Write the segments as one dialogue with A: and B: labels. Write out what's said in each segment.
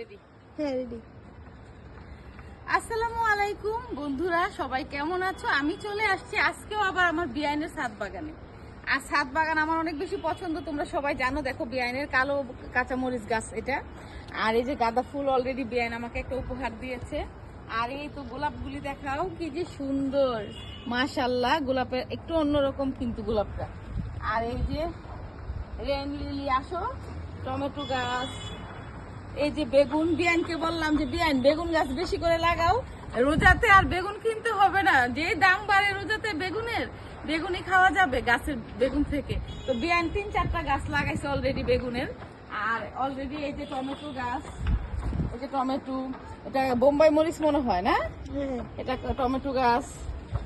A: Ready?
B: হ্যাঁ ready.
A: আসসালামু আলাইকুম বন্ধুরা, সবাই কেমন আছো? আমি চলে আসছি আজকেও আবার আমার বিআইনের ছাদ বাগানে। আর ছাদ বাগান আমার অনেক বেশি পছন্দ, তোমরা সবাই জানো। দেখো বিআইনের কালো কাঁচামরিচ গাছ এটা। আর এই যে গাঁদা ফুল অলরেডি বিআইন আমাকে একটা উপহার দিয়েছে। আর এই তো গোলাপগুলি দেখাও, কি যে সুন্দর, মাশাআল্লাহ। গোলাপের একটু অন্যরকম কিন্তু গোলাপটা। আর এই যে রেন লিলি, আসো। টমেটো গাছ, এই যে বেগুন। বিয়ানকে বললাম যে বিয়ান বেগুন গাছ বেশি করে লাগাও, রোজাতে আর বেগুন কিনতে হবে না। যে দাম বাড়ে রোজাতে বেগুনের, বেগুনই খাওয়া যাবে গাছের বেগুন থেকে। তো বিয়ান 3-4টা গাছ লাগাইছে অলরেডি বেগুনের। আর অলরেডি এই যে টমেটো গাছ, এই যে টমেটো, এটা বোম্বাই মরিচ মনে হয় না, এটা টমেটো গাছ।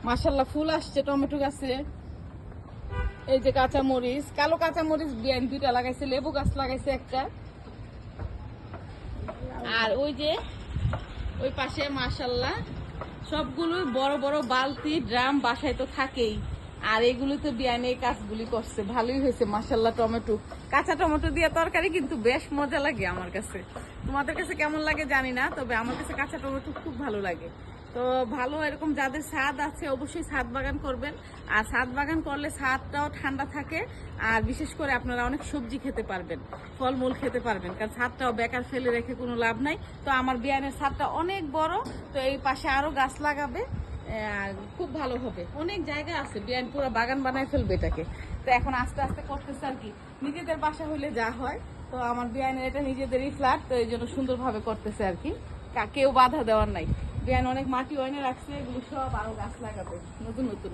A: মাশাআল্লাহ ফুল আসছে টমেটো গাছে। এই যে কাঁচা মরিচ, কালো কাঁচা মরিচ বিয়ান 2টা লাগাইছে, লেবু গাছ লাগাইছে একটা। আর ওই যে ওই পাশে মাশাআল্লাহ সবগুলো বড় বড় বালতি ড্রাম বাসায় তো থাকেই। আর এগুলো তো বিয়ানে এই কাজগুলি করছে, ভালোই হয়েছে মাশাআল্লাহ। টমেটো, কাঁচা টমেটো দিয়ে তরকারি কিন্তু বেশ মজা লাগে আমার কাছে। তোমাদের কাছে কেমন লাগে জানি না, তবে আমার কাছে কাঁচা টমেটো খুব ভালো লাগে। তো ভালো, এরকম যাদের ছাদ আছে অবশ্যই ছাদ বাগান করবেন। আর ছাদ বাগান করলে ছাদটাও ঠান্ডা থাকে। আর বিশেষ করে আপনারা অনেক সবজি খেতে পারবেন, ফলমূল খেতে পারবেন, কারণ ছাদটাও বেকার ফেলে রেখে কোনো লাভ নাই। তো আমার বিয়ানের ছাদটা অনেক বড়, তো এই পাশে আরো গাছ লাগাবে, খুব ভালো হবে। অনেক জায়গা আছে, বিয়ান পুরো বাগান বানায় ফেলবে এটাকে। তো এখন আস্তে আস্তে করতেছে আর কি, নিজেদের বাসা হইলে যা হয়। তো আমার বিয়ানের এটা নিজেদেরই ফ্ল্যাট, তো এই জন্য সুন্দরভাবে করতেছে আর কি, কেউ বাধা দেওয়ার নাই। বিয়ান অনেক মাটি ওয়াইনে রাখছে, এগুলো সব আরো গাছ লাগাবে নতুন নতুন।